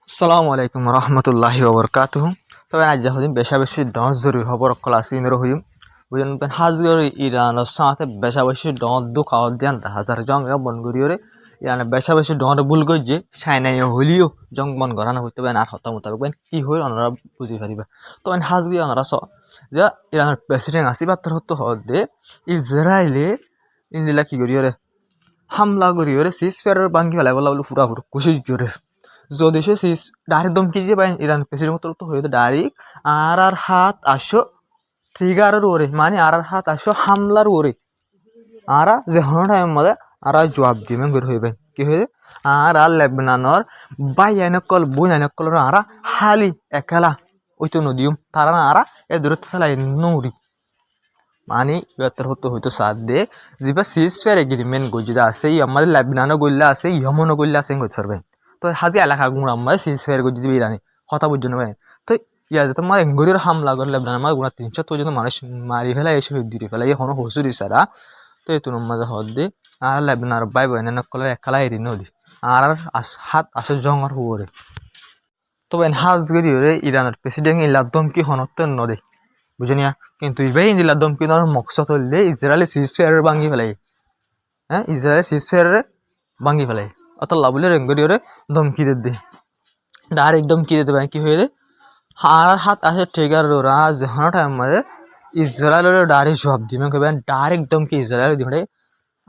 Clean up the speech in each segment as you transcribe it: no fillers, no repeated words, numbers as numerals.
আসসালামু আলাইকুম রহমতুল্লাহি ওবরকাতুহ। তবে আজ যখন বেশা বেশি ডস জরুরি খবর ক্লাস ইনর হইম বুঝেন হাজগর ইরানের সাথে বেশা বেশি ডস দু খাওয়ার দিয়ান হাজার জং বন করিওরে ইরানে বেশা বেশি ডর ভুল কই যে চাইনাই হলিও জং বন করানো হইতে পারে আর হতা মোতাবেক কি হই ওনারা বুঝি পারিবা। তো হাজগি ওনারা যে ইরানের প্রেসিডেন্ট আসিবাত্তর হতো হদে ইসরায়েলে ইন্দিলা কি করিওরে হামলা করিওরে সিজ ফেয়ারের বাঙ্গি ফেলাই বলা বলে পুরা কুশি জোরে যদি সে সিস ডাইরেক্ট ধমকি দিয়ে পাই ইরান প্রেসিডেন্ট তো হয়তো ডাইরেক্ট আর হাত আসো ট্রিগারের ওরে মানে আর হাত আসো হামলার ওরে আর যে হন টাইম মধ্যে আর জবাব দিবে বের হইবে কি হয়ে আর লেবনানর বাই আইনকল বই আইনকল আর হালি একেলা ওই তো নদীম তারা আর এ দূরত ফেলাই নৌরি মানে বেতর হতো হয়তো সাথ দে যেবা সিজ ফেয়ার এগ্রিমেন্ট গজিদা আছে আমাদের লেবনানও গল্লা আছে ইয়মনও গল্লা আছে গছরবে তো হাজি এলাকা গুঁড়া আমরা সিজ ফেয়ার গজি দিবি ইরানি কথা বুঝছো না তো ইয়া যেত আমার এঙ্গুরির হামলা করলে লেবনান আমার গুণা 300 পর্যন্ত মানুষ মারি ফেলা এসে দিয়ে ফেলা এখনো হসুরি সারা তো এই তুনুর মাঝে হদ দে আর লেবনার বাই বই না কলার একলা এরি নদী আর হাত আসে জঙ্গর হুয়ারে তবে হাজ গড়ি হরে ইরানের প্রেসিডেন্ট ইলা দমকি হনত্ব নদে বুঝনিয়া কিন্তু ইবাই ইন্দিলা দমকি নর মকসদ হলে ইসরায়েলি সিজ ফেয়ারের ভাঙ্গি ফেলাই হ্যাঁ ইসরায়েলি সিজ ফেয়ারের ভাঙ্গি ফেলাই অত লাভলে রেঙ্গরি ওরে ধমকি দে ডাইরেক্ট ধমকি দিতে পারে কি হয়ে আর হাত আসে ট্রিগার ওরা যখন টাইম মাঝে ইসরায়েলের ডাইরেক্ট জবাব দিবে কেবেন ডাইরেক্ট ধমকি ইসরায়েল দিবে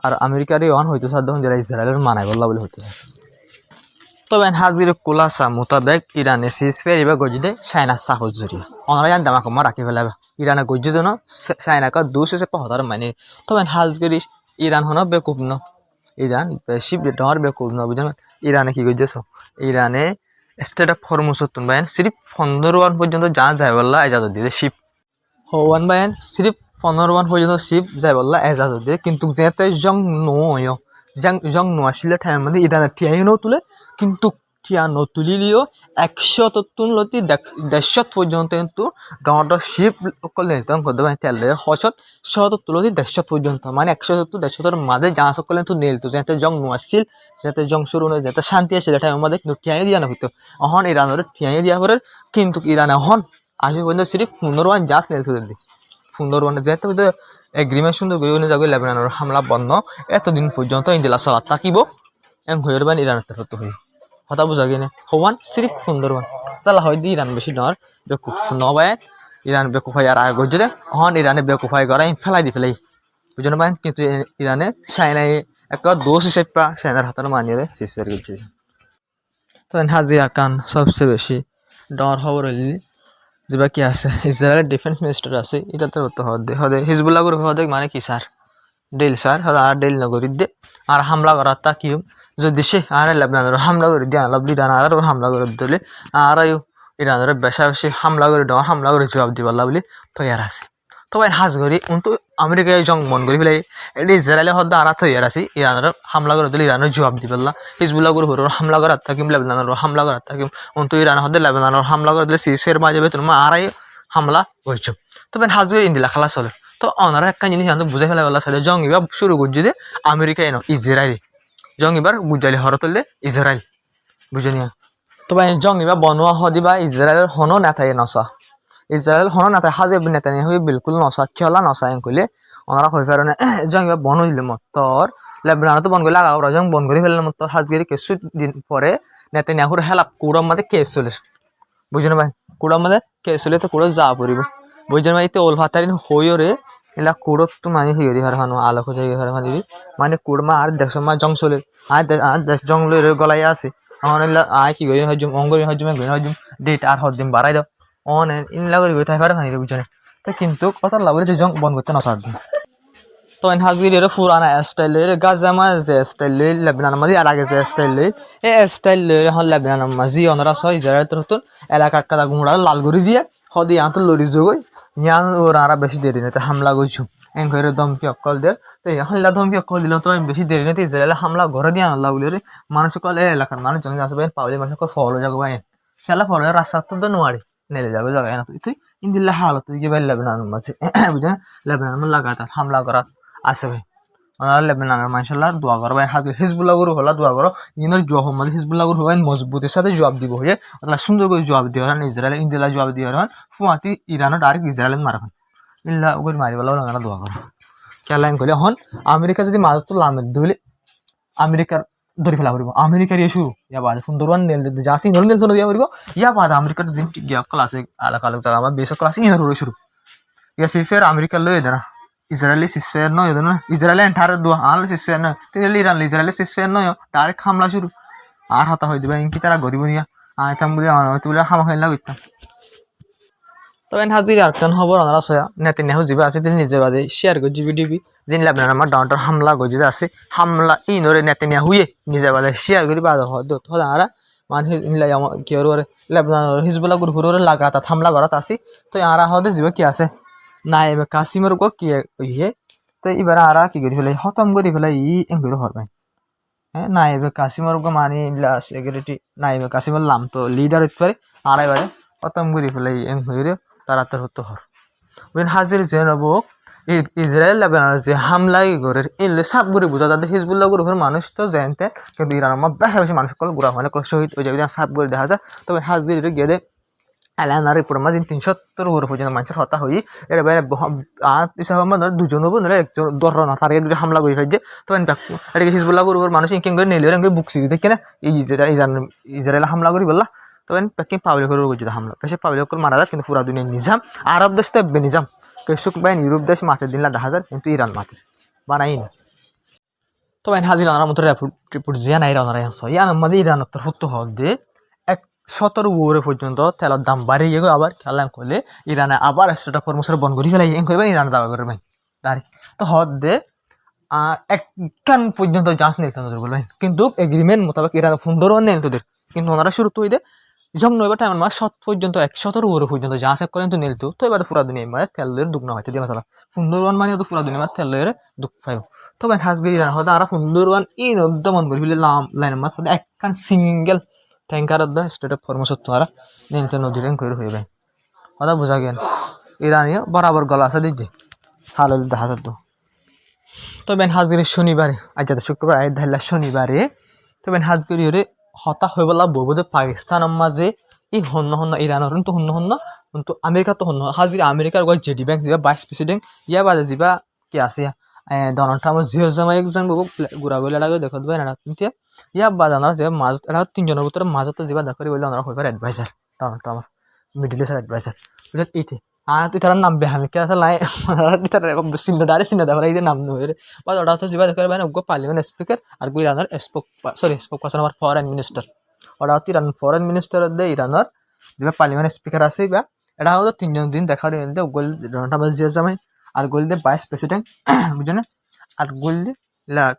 আর আমেরিকার অন হইতো স্যার তখন যারা ইসরায়েলের মানাই বললা বলে হইতো স্যার তবে হাজির কোলাসা মোতাবেক ইরানে সিজ ফেয়ার এবার গজি দে চায়না সাহস জড়িয়ে ওনারা জান দামা কমা রাখি ফেলাবে ইরানে গজি জন চায়নাকে 270 মানে তবে হাজগরি ইরান হন বেকুব ন ইরান বেশি ডর বেকুব ন বুঝলেন ইরানে কি গজেছ ইরানে স্টেট অফ হরমুজ বাইন সিরিফ 15 পর্যন্ত যা যায় বললা এজাজত দিয়ে শিপ হওয়ান বাইন সিরিফ 15 পর্যন্ত শিপ যায় বললা এজাজত দিয়ে কিন্তু যেতে জং নয় জং নোয়াশিলে ঠাইয়ের মধ্যে ইরানের ঠিয়াই ন তুলে কিন্তু ঠিয়া নতুলিও 100 তুলতি 150 পর্যন্ত কিন্তু ডট শিপ করলে তখন করতে পারেন তেলে হসত 100 তুলতি 150 পর্যন্ত মানে 170 150 মাঝে যা সকলে কিন্তু নেলতো যাতে জং নোয়াশিল যাতে জং শুরু নয় যাতে শান্তি আসে ঠাইয়ের মধ্যে কিন্তু ঠিয়াই দিয়া না হইতো অহন ইরানের ঠিয়াই দিয়া পরে কিন্তু ইরান অহন আসে পর্যন্ত সিরিফ 15 জাস নেলতো দিদি 15 যেতে এগ্রিমেন্ট সুন্দর করে যাবে লেবাননের হামলা বন্ধ এতদিন পর্যন্ত ইন্দিলা চলা থাকিব এং হয়ে বান ইরানের তরফ হই কথা বুঝা গেলে হওয়ান সিরিফ 15 তাহলে হয়তো ইরান বেশি ডর বেকুফ নবায় ইরান বেকুফাই আর আগে গজে হন ইরানে বেকুফাই করাই ফেলাই দি ফেলাই বুঝলো পাই কিন্তু ইরানে চাইনাই একটা দোষ হিসেবে চাইনার হাতের মানিয়ে শেষ পেয়ে গেছে তো হাজি আকান সবচেয়ে বেশি ডর খবর হইলি যেবা কি আছে ইসরায়েলের ডিফেন্স মিনিস্টার আছে এটাতে হতে হদে হিজবুল্লাহ গ্রুপ হদে মানে কি স্যার ডেল স্যার আর ডেল নগরী দে আর হামলা করার তা কি যদি সে আর লেবনানের হামলা করে দিয়ে লাভলি ডান আর হামলা করে দিলে আর ইরানের বেশা বেশি হামলা করে দেওয়া হামলা করে জবাব দিবার লাভলি তৈয়ার আছে তবে হাজ করি কিন্তু আমেরিকায় জং মন করি ফেলে এটি ইসরায়েলের হদ্দা আর তৈয়ার আছে ইরানের হামলা করে দিলে ইরানের জবাব দিবেলা হিজবুল্লাহ গ্রুপ হামলা করার থাকিম লেবনানের হামলা করার থাকিম কিন্তু ইরান হদ্দে লেবনানের হামলা করে দিলে সিজ ফের মাঝে তোমার আড়াই হামলা করছো তবে হাজ করে ইন্দিলা খালা চলে তো ওনারা একটা জিনিস জানতো বুঝে ফেলা বলা সাথে জং এবার শুরু করছে যে আমেরিকা এনো ইসরায়েল জং এবার গুজালি হরতলে ইসরায়েল বুঝে নিয়া তবে জং এবার বনোয়া হদিবা ইসরায়েলের হনো নেতাই নসা ইসরায়েল হনো নেতাই হাজেব নেতা নিয়ে হয়ে বিলকুল নসা খেলা নসা এন কইলে ওনারা হয়ে ফেরনে জং এবার বন হইলে মতর লেবনানো তো বন করলে আগা ওরা জং বন করে ফেললে মতর হাজগিরি কিছু দিন পরে নেতা নিয়ে হেলা কুড়ার মধ্যে কেস চলে বুঝে না ভাই কুড়ার মধ্যে কেস চলে তো কুড়ো যা পড়িব বুঝছেন ভাই তো ওল ভাতারিন হইও রে এলা কুড়ত তো মানে হিগরি হার হানো আলোক হয়ে হার হানি মানে কুড়মা আর দেখছো মা জং চলে আর দেশ জং লই গলাই আছে অন এলা আয় কি করি হজম অঙ্গরি হজম হজম ডেট আর হদিন বাড়াই দাও অন ইনলা করি তাই পারে হানি রে বুঝছেন তো কিন্তু কত লাভ যে জং বন করতে না সাথ তো এন হাজগিরি রে পুরানা স্টাইল রে গাজামা যে স্টাইল লই লেবনান মাঝে আর আগে যে স্টাইল লই এ স্টাইল লই হল লেবনান মাঝি অনরা সই যারা তোর এলাকা কাদা গুমড়া লাল গরি দিয়ে হদি আন্ত লরি জগই ইয়ান ওরা বেশি দেরি নেই হামলা করছু এন ঘরে ধমকি অকল দের তো হল্লা ধমকি অকল দিল তো বেশি দেরি নেই ইসরায়েল হামলা ঘরে দিয়ে আনলা বলে রে মানুষ কলে এলাকার মানুষ জন আসবে পাবলি মানুষ ফলো যাবো ভাই খেলা ফলো রাস্তা তো নোয়ারি নেলে যাবে জায়গায় না তুই ইন্দিল্লা হালত তুই কি ভাই লেবনান মাঝে বুঝলেন লেবনান লাগাতার হামলা করা আছে ভাই ওনারা লেবাননের মাইশাল্লাহ দোয়া করো ভাই হাজির হিজবুল্লাহ গুরু হলা দোয়া করো ইনার জবাব মানে হিজবুল্লাহ গুরু হবেন মজবুতের সাথে জবাব দিব হয়ে ওরা সুন্দর করে জবাব দিয়ে হন ইসরায়েল ইন্দিলা জবাব দিয়ে হন ফুয়াতি ইরানও ডাইরেক্ট ইসরায়েল মারবেন ইল্লা ওগুলো মারি বলা ওনারা দোয়া করো কেলাইন করলে হন আমেরিকা যদি মাছ তো লামের দিলে আমেরিকার ধরে ফেলা করব আমেরিকার ইয়ে শুরু ইয়া বাদ সুন্দরবন নেল যা সিং নেল চলে দিয়া করব ইয়া বাদ আমেরিকার জিন গিয়া ক্লাসে আলাদা আলাদা জায়গা বা বেস ক্লাসে ইয়া শুরু ইয়া সিসফের আমেরিকার লয়ে দেনা ইসরায়েলি সিসফের নয় দেনা ইসরায়েল এন্টার দোয়া আল সিসফের নয় তিন ইরান ইসরায়েলি সিসফের নয় ডাইরেক্ট হামলা শুরু আর হতা হই দিবা ইনকি তারা গরিব নিয়া আয় থাম বলি তুলে হামা খাইলা কইতাম তবে হাজির আরকান খবর ওনারা সয়া নেতানিয়াহু জিবা আছে তিনি নিজে বাদে শেয়ার করে জিবিডিবি যিনি লেবানন আমার ডাউনটার হামলা করে যদি আছে হামলা ই নরে নেতানিয়াহুয়ে নিজে বাদে শেয়ার করে বাদ হদ ওনারা মানে ইনলাই কি ওরে লেবানন হিজবুল্লাহ গ্রুপ ওরে লাগাতার হামলা করাত আসি তো আরা হদে জিবা কি আছে নাইবে কাসিমের গো কি ইয়ে তো এবার আরা কি করি ফেলাই খতম করে ফেলাই ই এঙ্গুলো হরবাই হ্যাঁ নাইবে কাসিমের গো মানে সিকিউরিটি নাইবে কাসিমের লাম তো লিডার হইতে পারে আর এবারে খতম করে ফেলাই এং হইরে তাড়াতাড়ি হতে হর হাজির যে নব ইসরায়েল লেবাননের যে হামলাই করে এলে সাপ করে বোঝা তাদের হিজবুল্লাহ গ্রুপের মানুষ তো জানতে কিন্তু ইরানের বেশি বেশি মানুষ কল গুড়া হয় না শহীদ হয়ে যাবে সাপ করে দেখা যায় তবে হাজির গেলে এলানার রিপোর্ট মাঝে 370 উপরে পর্যন্ত মানুষের হতা হই এর বাইরে হিসাব দুজন হবো নাহলে একজন দর না তার দুটো হামলা করে ফেলছে তবে এটাকে হিজবুল্লাহ গ্রুপের মানুষ ইনকিং করে নিলে বুক সিরি দেখে না এই ইসরায়েল হামলা করি বললা তবে পেকিং পাবলিকের যদি হামলা পেশে পাবলিক মারা যায় কিন্তু পুরা দুনিয়া নিজাম আরব দেশ তো নিজাম কেসুক বাইন ইউরোপ দেশ মাঠে দিন 10,000 কিন্তু ইরান মাঠে বানাই না তবে হাজির আনার মতো রিপোর্ট জিয়া নাই রানারা আসো ইয়ান আমাদের ইরান তো হতো হদে 17 উপরে পর্যন্ত তেলের দাম বাড়িয়ে গিয়ে আবার খেলা করলে ইরানে আবার স্টেট ফরমোসর বন্ধ করে ফেলাই এন করবেন ইরানে দাবা করবেন দাঁড়ি তো হদে একখান পর্যন্ত যাচ নেই বলবেন কিন্তু এগ্রিমেন্ট মোতাবেক ইরান 15 নেই তোদের কিন্তু ওনারা শুরু তো হইতে যখন নইবার টাইম মাস 7 পর্যন্ত 117 উপরে পর্যন্ত যা আছে করেন তো নিলতো তো এবার পুরা দুনিয়া মানে তেলের দুগ্ন হইতে দিয়ে মাসালা 15 মানে তো পুরা দুনিয়া মানে তেলের দুঃখ পাইব তবে হাজগিরি ইরান হদে আর 15 ইন উদ্যমন করে ফেলে লাইন মাস হদে একখান single tanker the state of ফরমোসর তোরা নিলছে নদীর করে হইবে হদা বোঝা গেল ইরানিও বরাবর গলা আছে দিচ্ছে হালাল দেখা যেত তবে হাজগিরি শনিবারে আজ শুক্রবার আয় ধাইলা শনিবারে তবে হাজগিরি হতা হয়ে বলা বলবো পাকিস্তানের মাঝে এই হন্য ইরানের তো হন্য কিন্তু আমেরিকা তো হন্য হাজির আমেরিকার গয় জেডি ব্যাংক যা ভাইস প্রেসিডেন্ট ইয়া বাদে যা কি আছে ডোনাল্ড ট্রাম্প জিও জামা একজন বাবু গুড়া গলে লাগে দেখো দেবে না কিন্তু ইয়া বাদে আমরা যে মাঝ এটা 3 জনের ভিতরে মাঝতে যা দেখা বলে আমরা হইবার adviser Donald Trump Middle East adviser বুঝত এইতে তুই তার নাম বেহামি কে আছে লাই তার সিন্ন ডারে সিন্ন দেখা এই নাম নয় বা ওটা তো যা দেখা মানে গো পার্লামেন্ট স্পিকার আর গো ইরানের স্পোক পারসন আমার ফরেন মিনিস্টার ওটা হচ্ছে ইরান ফরেন মিনিস্টার দে ইরানের যে পার্লামেন্ট স্পিকার আছে বা এটা হলো 3 জন দিন দেখা দিতে গোল ডোনাল্ড জিয়া জামাই আর গোল দে ভাইস প্রেসিডেন্ট বুঝছেন আর গোল দে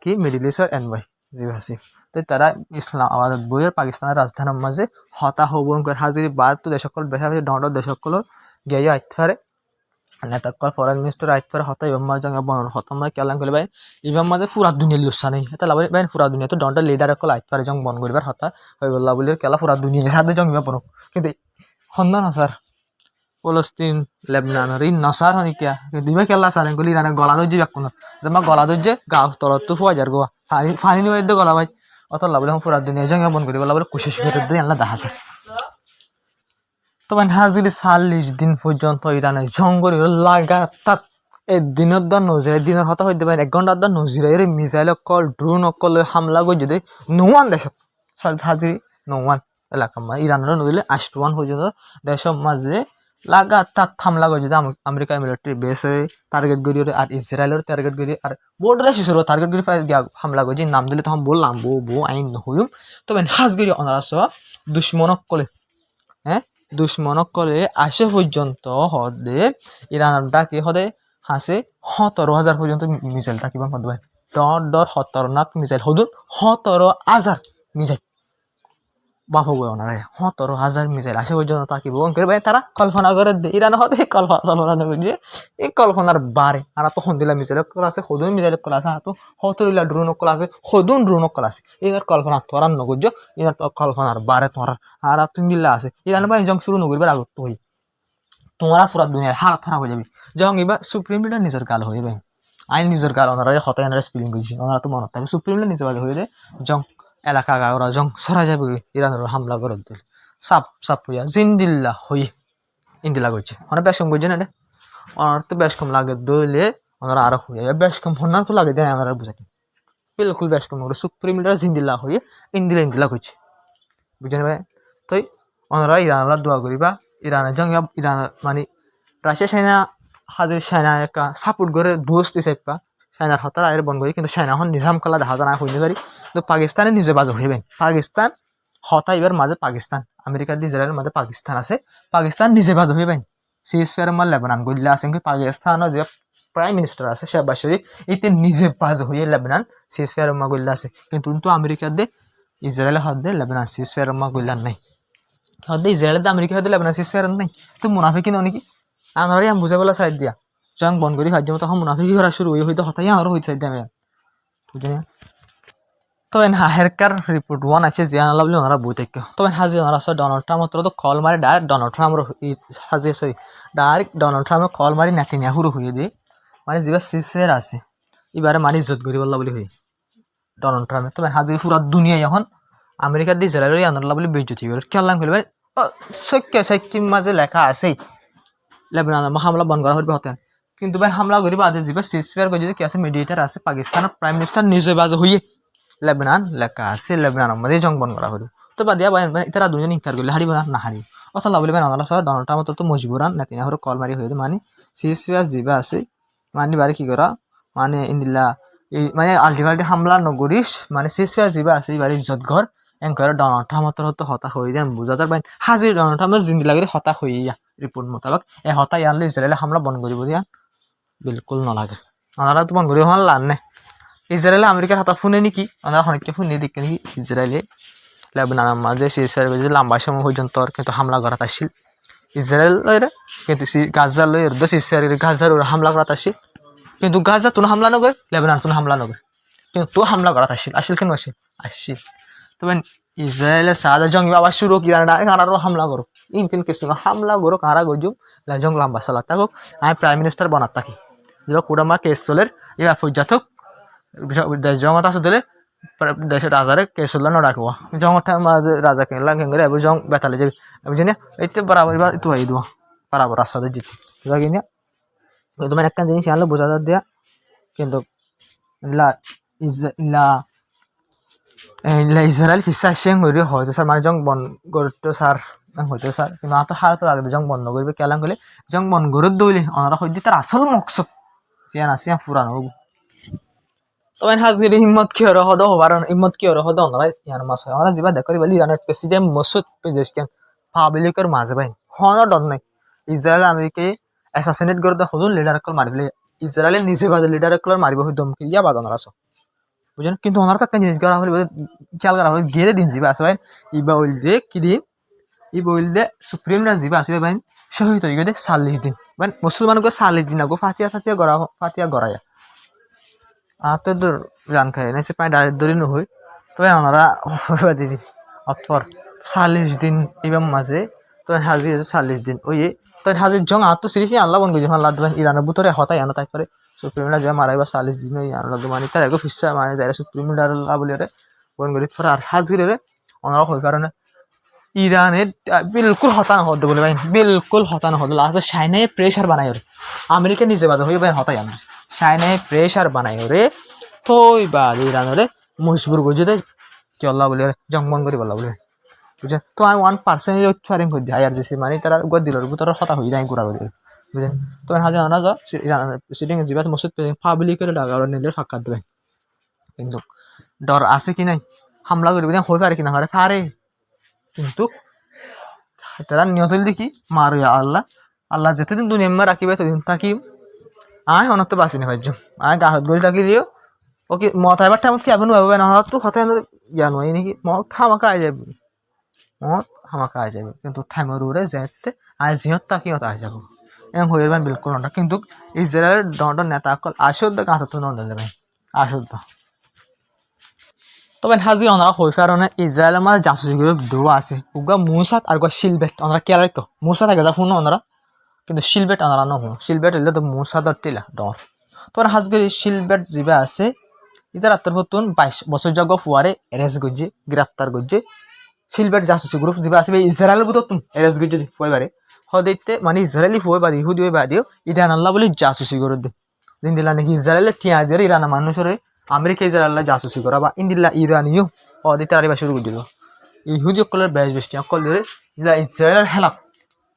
কি মিডল ইস্ট এনওয়াই জি হাসি তো তারা ইসলামাবাদ বইয়ের পাকিস্তানের রাজধানীর মাঝে হতা হবন করে হাজির বাদ তো দেশকল বেশা বেশি ডন্ডর দেশকল গিয়ে আইতে পারে নেতাকল ফরেন মিনিস্টার আইতে পারে হতা ইমাম মাঝে বন হতা মাঝে কেলাম করে ভাই ইমাম মাঝে পুরা দুনিয়ার লুসা নেই এটা লাভ ভাই পুরা দুনিয়া তো ডন্ডর লিডার কল আইতে পারে যখন বন করিবার হতা হয়ে বললা বলে কেলা পুরা দুনিয়া সাথে জং ইমা পড়ো কিন্তু খন্দন স্যার ফলস্তিন লেবনান রিন নসার হনি কিয়া দিবা কেলা স্যার এগুলি রানে গলা দইজি কোন যেমন গলা দইজে গা তলত তো ফুয়া যার গোয়া ফানি নিয়ে গলা ভাই অত লাভ পুরা দুনিয়া জং বন করি বলা বলে কোশিশ করে দিয়ে আল্লাহ দেখা যায় তবে হাজির 40 দিন পর্যন্ত ইরানের জঙ্গল লাগাতার এই দিনের দর নজিরা দিনের হতা হইতে পারে 1 ঘন্টার দর নজিরা এর মিসাইল কল ড্রোন কল হামলা করে যদি নোয়ান দেশ হাজির নোয়ান এলাকা ইরানের নদীলে 81 পর্যন্ত দেশের মাঝে লাগাতার হামলা করে যদি আমেরিকার মিলিটারি বেস হয়ে টার্গেট করি আর ইসরায়েলের টার্গেট করি আর বর্ডারে শিশুর টার্গেট করি হামলা করে নাম দিলে তখন বললাম বউ আইন নহইম তবে হাজগিরি অনারা দুশ্মনক কলে হ্যাঁ দুশ্মনক কলে আসে পর্যন্ত হদে ইরানের ডাকে হদে হাসে 17,000 পর্যন্ত মিসাইল থাকিব ভাই ডর খতরনাক মিসাইল হদুন 17,000 মিসাইল বাপু গো ওনারে 17,000 মিসাইল আসে পর্যন্ত থাকিব করে ভাই তারা কল্পনা করে ইরান হদে কল্পনা করছে এই কল্পনার বারে আর তো হন্দিলা মিসাইল কল আছে হদুন মিসাইল কল আছে হাতো হতরিলা ড্রোন কল আছে হদুন ড্রোন কল আছে এর কল্পনা তোরা নগর্য এর তো কল্পনার বারে তোরা আর তুমি দিল্লা আছে ইরান ভাই জং শুরু নগরবার আগত হই তোমার পুরা দুনিয়া হার খারাপ হয়ে যাবে যখন এবার সুপ্রিম লিডার নিজের কাল হয়ে ভাই আইন নিজের গাল ওনারা হতাই এনারা স্পিলিং করছি ওনারা তো মনে থাকবে সুপ্রিমলি নিজে বাজে হয়ে জং এলাকা ওরা জং সরা যাবে ইরানের হামলা করে দিল সাপ সাপ হইয়া জিন্দিল্লা হই ইন্দিলা করছে ওরা বেশ কম করছে না ওনার তো বেশ কম লাগে দইলে ওনারা আরো হইয়া বেশ কম হন্যার তো লাগে দেয় আমরা বুঝাতে বিলকুল বেশ কম করে সুপ্রিমলিরা জিন্দিল্লা হয়ে ইন্দিলা করছে বুঝলেন ভাই তো ওনারা ইরানলা দোয়া করিবা ইরানের জং ইরান মানে রাশিয়া চাইনা হাজির চাইনা একটা সাপোর্ট করে দোস্ত দিছে একটা চাইনার হতার আয়ের বন করি কিন্তু চাইনা এখন নিজাম কলা দেখা জানা হইতে পারি কিন্তু পাকিস্তানে নিজে বাজে হইবেন পাকিস্তান হতা এবার মাঝে পাকিস্তান আমেরিকার ইসরায়েলের মাঝে পাকিস্তান আছে পাকিস্তান নিজে বাজে হইবেন সিজ ফেয়ার মাল লেবানন গইলা আছে কি পাকিস্তানের যে প্রাইম মিনিস্টার আছে শেহবাজ শরীফ এতে নিজে বাজে হইয়ে লেবানন সিজ ফেয়ার মা গইলা আছে কিন্তু আমেরিকার দে ইসরায়েলের হাত দে লেবানন সিজ ফেয়ার মা গইলা নাই হাত দে ইসরায়েলের আমেরিকা হাত দে লেবানন সিজ ফেয়ার নাই তো মুনাফিকি নয় নাকি আনারে আমি বুঝাই বলা চাই দিয়া জং বন করি ভাজ্য তখন মুনাফিকি করা শুরু হইতে হতাই আনারও হইতে চাই দিয়া বুঝলি তবে হাহেরকার রিপোর্ট ওয়ান আছে জিয়ান বলে ওনারা বই থাকতো তবে হাজি ওনারা আছে ডোনাল্ড ট্রাম্প তো কল মারি ডাইরেক্ট ডোনাল্ড ট্রাম্প হাজি সরি ডাইরেক্ট ডোনাল্ড ট্রাম্পে কল মারি নেতানিয়াহুর হয়ে দিয়ে মানে যেবার সিসের আছে এবারে মানে ইজ্জত করি বললা বলি হই ডোনাল্ড ট্রাম্পে তবে হাজি পুরা দুনিয়ায় এখন আমেরিকার দিয়ে ইসরায়েলের আন্দোলন বলে বেজ্জতি করে কেলাম খেলবে সৈকিম মাঝে লেখা আছেই লেবানন হামলা বন্ধ করা হইবে হতেন কিন্তু ভাই হামলা করি বাদে যাবে সিসফেয়ার করে যদি কি আছে মিডিয়েটার আছে পাকিস্তানের প্রাইম মিনিস্টার নিজে বাজে হইয়ে লেবানন লেখা আছে লেবাননের মধ্যে জং বন্ধ করা হইল তো বাদিয়া ইতারা দুজন ইনকার করলে হারিব না হারিব অথবা বলে বাংলা সহ ডোনাল্ড ট্রাম্প তো মজবুরান নেতানিয়াহুর কল মারি হয়ে মানে সিসফেয়ার দিবা আছে মানে বারে কি করা মানে ইন্দিল্লা এই মানে আলটিমেটলি হামলা নগরিস মানে সিসফেয়ার দিবা আছে বারে ইজ্জত ঘর এনকার ডোনাল্ড ট্রাম্পের তো হতাশ হয়ে যায় বুঝা যায় ভাই হাজির ডোনাল্ড ট্রাম্পের জিন্দি লাগে হতাশ হয়ে যা রিপোর্ট মোতাবেক এই হতাশ আনলে ইসরায়েলে হামলা বন্ধ করিব দিয়া বিলকুল নালাগে ওনারা তো বন্ধ করিব আমার লাভ নাই ইসরায়েলে আমেরিকার হাতা ফোনে নাকি ওনারা অনেকটা ফোনে দেখে নাকি ইসরায়েলে লেবাননের মাঝে সিরিয়ার লম্বা সময় পর্যন্ত কিন্তু হামলা করাত আসছিল ইসরায়েলের কিন্তু গাজার লই সিরিয়ার গাজার হামলা করাত আসছিল কিন্তু গাজা তুন হামলা নগর লেবানন তুন হামলা নগর কিন্তু তো হামলা করাত আসছিল কেন আসছিল তবে ইসরায়েলের সাদা জঙ্গি আবার শুরু কি কারারও হামলা করো ইনকিন কিছু হামলা করো কারা গজুম জং লম্বা চালা থাকুক আমি প্রাইম মিনিস্টার বনাত থাকি যেটা কুড়ামা কেস চলের এবার ফৌজাতক জঙত আছে দিলে দেশের রাজারে কেসল্লা নড়াকব জঙটা মাঝে রাজা কেনলা কেঙ্গরে এবার জং বেতালে যাবি আমি জানি এইতে বরাবর বা একটু হয়ে দেবো বরাবর রাস্তাতে জিতি বুঝা কিনা তোমার একটা জিনিস আনলো বোঝা যা দেয়া কিন্তু ইসরায়েল ফিসা শেং হইলে হয়তো স্যার মানে জং বন করতো স্যার হইতো স্যার কিন্তু তো হাতে লাগে জং বন্ধ করবে কেলাম করলে জং বন গরত দইলে ওনারা হইতে তার আসল মকসদ চিয়ান আছে পুরানো হবো তবে হাজগিরি হিম্মত কি হরে হদ হবার হিম্মত কি হরে হদ ওনারা ইয়ার মাস হয় ওনারা যাবা দেখো বলি ইরানের প্রেসিডেন্ট মসুদ পেজেশকেন পাবলিকের মাঝে ভাই হনর ডর নাই ইসরায়েল আমেরিকায় অ্যাসাসিনেট করে হদু লিডার কল মারিবলে ইসরায়েলের নিজে বাজে লিডার কল মারিব হই দমকি ইয়া বাজ ওনারা সব বুঝেন কিন্তু ওনারা তো একটা জিনিস করা হলে খেয়াল করা হলে গেলে দিন যাবে আছে ভাই ইবা উইল দে কি দিন ইবা উইল দে সুপ্রিম রাজ যাবে আছে ভাই সে হইতো ইগে 40 দিন মানে মুসলমানকে 40 দিন আগো ফাতিয়া গড়ায়া তো দূর জান খাই না সে পায় ডাইরেক্ট দূরই নহই তবে ওনারা দিদি অথর 40 দিন এবার মাঝে তো হাজির 40 দিন ওই তো হাজির জং তো সিরিফি আল্লাহ বন গেছে আল্লাহ দেবেন ইরানের ভিতরে হতাই আনা তাই করে সুপ্রিমরা যা মারাইবা 40 দিন ওই আল্লাহ মানে তার এগো ফিসা মানে যারা সুপ্রিমরা আল্লাহ বলে রে বন গরি পর আর হাজির রে ওনারা হই কারণে ইরানের বিলকুল হতান হদ বলে ভাই বিলকুল হতান হদ লাস্ট চাইনায় প্রেসার বানাই রে আমেরিকা নিজে বাদ হই ভাই হতাই আনা চাইনায় প্রেসার বানাই রে থই বা ইরানরে মজবুর গজে দে কি আল্লাহ বলে জং বন করি বলা বলে বুঝছেন তো আমি 1% ফারিং করে দিই আর যেসে মানে তারা গদ দিলর ভিতরে হতা হই যায় গুড়া করে বুঝছেন তো হাজার না যা ইরানের প্রেসিডেন্ট জিবাস মসুদ পাবলিকের ডাগার নিলে সাক্ষাৎ দেবে কিন্তু ডর আছে কি নাই হামলা করবে না হই পারে কিনা পারে কিন্তু তারা নিয়ত দেখি মার আল্লাহ আল্লাহ যেতদিন দুনিয়া রাখিবে ততদিন থাকি আয় অনত বাঁচি না ভাইজ আয় গাহত গড়ি থাকি দিও ওকে মত এবার টাইমত কি আবেন হবে না তো হঠাৎ জ্ঞান হয় নাকি মত থামাকা আই যাবে মত হামাকা আই যাবে কিন্তু টাইমের উড়ে যেতে আজ জিহত তাকি হতে আই যাব এম হয়ে যাবেন বিলকুল না কিন্তু ইসরায়েলের দণ্ডর নেতা অকল আসুদ্ধ গাঁথা নন্দ যাবে আসুদ্ধ তবে হাজি ওনারা হই কারণে ইসরায়েলের মাঝে জাসুসি করে ডোয়া আছে উগা মুসাত আর শিলবেট ওনারা কেয়ার রাখতো মুসা থাকে যা শুনো ওনারা কিন্তু শিলবেট ওনারা ন শিলবেট এলে তো মুসাদর টিলা ডর তোমার হাজগরি শিলবেট জিবা আছে ইতার আত্মর হতুন 22 বছর যোগ্য ফুয়ারে এরেস্ট গজ্জে গ্রেফতার গজ্জে শিলবেট জাসুসি গ্রুপ জিবা আছে ইসরায়েল বুততুন এরেস্ট গজ্জে ফুয়ারে হদিতে মানে ইসরায়েলি ফুয়া বাদি ইহুদি বাদিও ইরান আল্লাহ বলে জাসুসি করে দে দিন দিলা নাকি ইসরায়েলে টিয়া দিয়ে ইরান মানুষের আমেরিকা ইসরায়েল জাসুসি করা বা ইন্দিল্লা ইরানিও হদিতে আরিবা শুরু করে দিল ইহুদি অকলের বেশ বৃষ্টি অকল ধরে ইসরায়েলের হেলাপ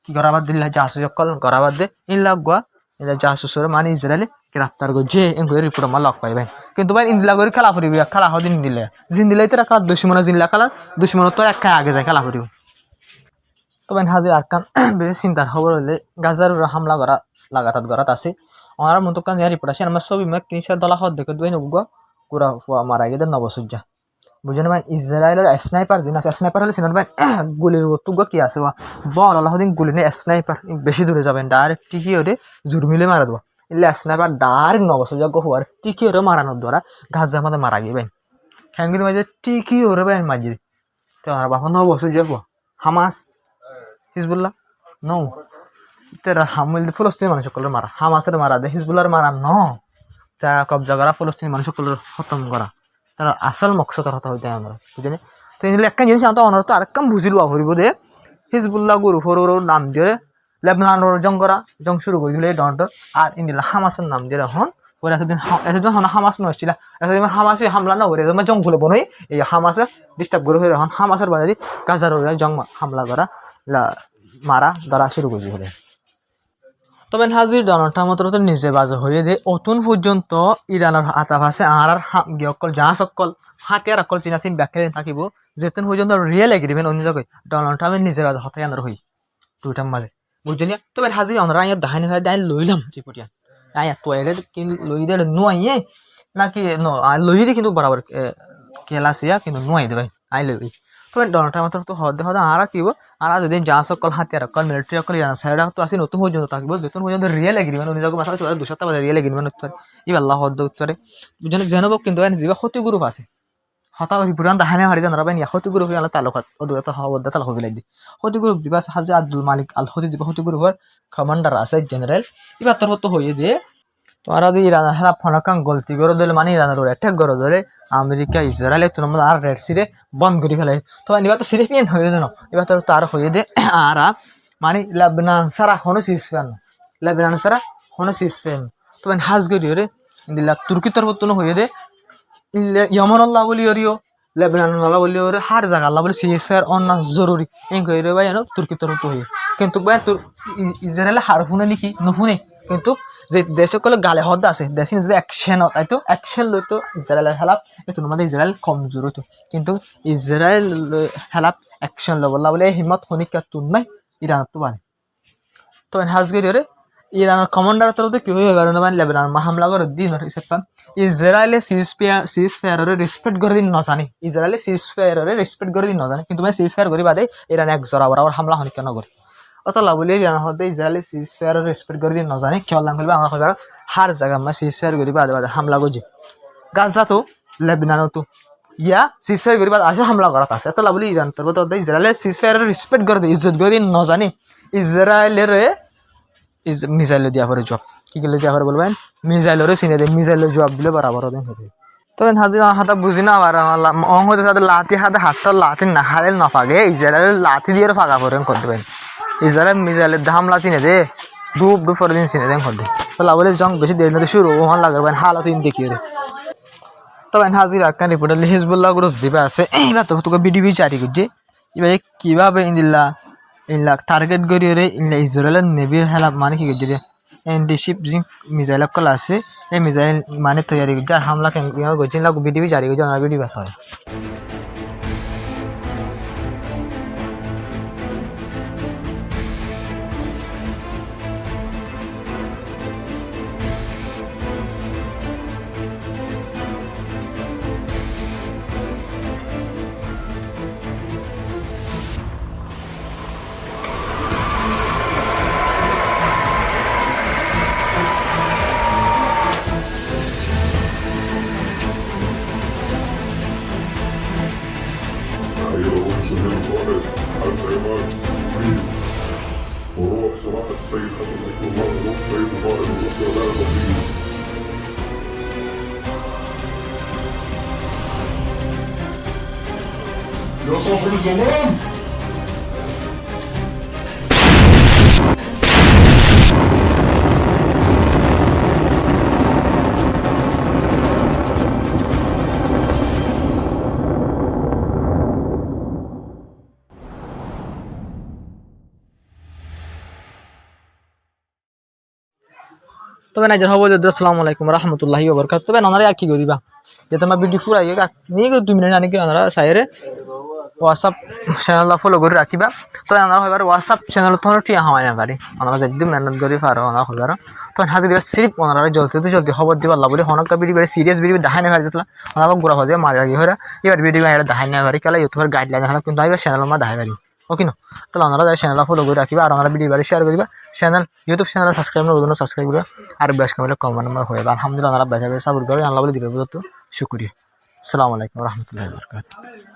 কি করাবাদ দিল্লা জাসুসি অকল করাবাদ দে ইল্লা গুয়া ইলা জাসুসের মানে ইসরায়েলে গ্রেফতার গজ্জে এনকো রিপোর্ট আমার লক পাইবেন কিন্তু ভাই ইন্দিলা করে খেলা ফুরিবি খেলা হদিন দিলে জিন দিলে তো রাখা দুশ্মন জিল্লা খেলা দুশ্মন তো এক আগে যায় খেলা ফুরিব তবে হাজির আরকান বেশি চিন্তার খবর হলে গাজার হামলা করা লাগাতার করাত আছে আমার মতো কান রিপোর্ট আছে আমার ছবি মেক কিনসার দলা হদ দেখে দুই নবগ পুরা মারা গেদের নবসজ্জা বুঝেন ভাই ইসরায়েলের স্নাইপার জিন আছে স্নাইপার হলে সিনার ভাই গুলির তুগ কি আছে বল আল্লাহদিন গুলি নেই স্নাইপার বেশি দূরে যাবেন ডাইরেক্ট টিকি ওরে জুর মিলে মারা দেবো ইলে স্নাইপার ডাইরেক্ট নবসজ্জা হওয়ার টিকি ওরে মারানোর দ্বারা গাজা আমাদের মারা গেবেন হ্যাঙ্গির মাঝে টিকি ওরে ভাই মাঝে তো আমার বাবা নবসজ্জা হামাস হিজবুল্লাহ নো তেরা হামিল ফলস্তিনি মানুষ সকলের মারা হামাসের মারা দে হিজবুল্লাহর মারা ন তা কবজা করা ফলস্তিনি মানুষ সকলের খতম করা তার আসল মকসদর হতা হইতে আমরা বুঝলি তো এগুলো একটা জিনিস আমরা অনার তো আরেকম বুঝিল হরিব দে হিজবুল্লাহ গুরু হরুর নাম দিয়ে লেবনানোর জং করা জং শুরু করে দিলে ডনটা আর ইন্দিলা হামাসের নাম দিয়ে হন ওরা এতদিন হামাস নছিল এতদিন হামাসে হামলা না করে জং খুলে বনই এই হামাসে ডিস্টার্ব করে হন হামাসের বাজারে গাজার জং হামলা করা মারা ধরা শুরু করে দিলে তবে হাজির ডোনাল্ড ট্রাম্প মাত্র নিজে বাজে হয়ে দে অতুন পর্যন্ত ইরানের আতাফাসে আর গিয়কল জাহাজ অকল হাতিয়ার অকল চীনা চিন ব্যাখ্যা থাকিব যেতেন পর্যন্ত রিয়েল এগ্রিমেন্ট অন্য জায়গায় ডোনাল্ড ট্রাম্পের নিজে বাজে হতাই আনার হই দুইটার মাঝে বুঝলি তবে হাজির আমরা আইয়া দাহানি হয়ে দাই লইলাম রিপোর্টিয়া আইয়া তো এর লই দে নুয়াইয়ে নাকি লই দিয়ে কিন্তু বরাবর কেলাসিয়া কিন্তু নুয়াই দেবে আই লইবি তবে ডোনাল্ড ট্রাম্প মাত্র তো হদে হদে আর কিব আর যদি জাহাজ অকল হাতিয়ার অকল মিলিটারি অকল ইরান সাইড তো আসি নতুন পর্যন্ত থাকব যেতুন পর্যন্ত রিয়েল এগ্রিমেন্ট অন্য জায়গায় মাথা চলে 2 সপ্তাহ বাদে রিয়েল এগ্রিমেন্ট উত্তর ইবা আল্লাহ হদ উত্তরে জানব কিন্তু জিবা ক্ষতি গ্রুপ আছে হতা রিপুরান দাহানে হারি জানারা বানি ক্ষতি গ্রুপ আল্লাহ তালুকাত ওদুত হওয়াদ তাল হবিলাই দি ক্ষতি গ্রুপ জিবা হাজি আব্দুল মালিক আল ক্ষতি জিবা ক্ষতি গ্রুপের কমান্ডার আছে জেনারেল ইবা তোর তো হইয়ে দিয়ে তোমরা যদি ইরান হেলা ফনাকাং গলতি করে দিলে মানে ইরানের অ্যাটাক করে দিলে আমেরিকা ইসরায়েল তোমরা আর রেড সিরে বন্ধ করে ফেলে তো এবার তো সিরিপিয়ান হয়ে দেন এবার তোর তার হয়ে দে আর মানে লেবানন সারা হনো সিসপেন লেবানন সারা হনো সিসপেন তো হাজ গরি রে ইন্দিলা তুর্কি তরফ হয়ে দে ইয়মন আল্লাহ বলি ওরিও লেবানন আল্লাহ বলি ওরে হার জায়গা আল্লাহ বলি সিএসআর অন্য জরুরি এই কইরে ভাই জানো তুর্কি তরফ হয়ে কিন্তু ভাই ইসরায়েল হার শুনে নাকি নুশুনে কিন্তু যে দেশে কলে গালে হদ আছে দেশে যদি অ্যাকশন হয়তো অ্যাকশন লইতো ইসরায়েলের হেলাপ এতো আমাদের ইসরায়েল কমজোর হতো কিন্তু ইসরায়েল হেলাপ অ্যাকশন লব বলে হিম্মত খনিকা তুন নাই ইরান তো পারে তো হাজগরি রে ইরানের কমান্ডার তরফ কি হয়ে গেল না লেবানন হামলা করে দিন হিসেবে ইসরায়েলে সিজফায়ারে রেসপেক্ট করে দিন না জানি ইসরায়েলে সিজফায়ারে রেসপেক্ট করে দিন না জানি কিন্তু মানে সিজফায়ার করি বাদে ইরান এক জোড়া বরাবর হামলা হনিকা না করে অতলা বলি ইরান হতে ইসরায়েলে সিজফায়ারে রেসপেক্ট করে দিন না জানি কি আল্লাহ বলবে আমরা কইবার হার জায়গা মা সিজফায়ার করি বাদে বাদে হামলা করছে গাজা তো লেবানন তো ইয়া সিজফায়ার করি বাদে আসে হামলা করা আছে অতলা বলি ইরান তরফ তো ইসরায়েলে সিজফায়ারে রেসপেক্ট করে দিন ইজ্জত করে দিন না জানি ইসরায়েলের মিসাইল দিয়া পরে জবাব কি গেলে দিয়া পরে বলবেন মিসাইলের সিনে দে মিসাইলের জবাব দিলে বরাবর দেন হবে তো হাজির হাতা বুঝি না আর অং হতে সাথে লাঠি হাতে হাতটা লাঠি না হারেল না ফাগে ইসরায়েলের লাঠি দিয়ে ফাঁকা করে করতে পারেন ইসরায়েল মিসাইলের হামলা চিনে দে ডুব ডুব পরে দিন চিনে দেন করতে তো লাভলে জং বেশি দেরি না শুরু ওখান লাগাবেন হালত ইন দেখিয়ে দে তবে হাজির আকান রিপোর্টার হিজবুল্লাহ গ্রুপ জিবা আছে এইবার তো তোকে বিডিবি জারি করছে এবার কিভাবে ইন্দিল্লা ইনলা টার্গেট করিয়ে ইনলা ইসরায়েলের নেভির হেলাপ মানে কি করছে এনডিশিপ যে মিসাইল কল আছে এই মিসাইল মানে তৈরি করছে আর হামলা কেন করছে ইনলা বিডিবি জারি করছে ওনার বিডিবি বাস হয় وهو بصراحة السيد حسن نصر الله والسيد القائد والقيادة الوطنية তবে নাইজার হবো যে আসসালামু আলাইকুম রহমতুল্লাহি ওয়া বারাকাতুহু তবে নানারে কি করিবা যে তোমার ভিডিও পুরা আগে নিয়ে 2 মিনিট আনি কি নানারা সাইরে হোয়াটসঅ্যাপ চ্যানেল ফলো করে রাখিবা তবে নানারা হইবার হোয়াটসঅ্যাপ চ্যানেল তো টিয়া হয় না পারি আমরা একদম মেহনত করি পারো না হইবার তো হাজির দিবা সিরিপ ওনারা জলদি খবর দিবা আল্লাহ বলে হনকা ভিডিও বেড়ে সিরিয়াস ভিডিও দেখাই না পারি দিতলা ওনারা গুড়া হয়ে যায় মারা গিয়ে হইরা এবার ভিডিও হেরা দেখাই না পারি কালা ইউটিউবের গাইডলাইন হালা কিন্তু আইবা চ্যানেল মা দেখাই পারি ওকে না তাহলে ওনারা চ্যানেল ফলো করে রাখিবা আর ওনারা ভিডিও বাড়ি শেয়ার করিবা চ্যানেল ইউটিউব চ্যানেল সাবস্ক্রাইব না ওগুলো সাবস্ক্রাইব করিবা আর বেশ কমেন্ট নাম্বার হয়ে আলহামদুলিল্লাহ ওনারা বেশা বেশা সাপোর্ট করে আল্লাহ বলে দিবে তো শুকরিয়া আসসালামু আলাইকুম রহমতুল্লাহি ওয়া বারাকাতুহু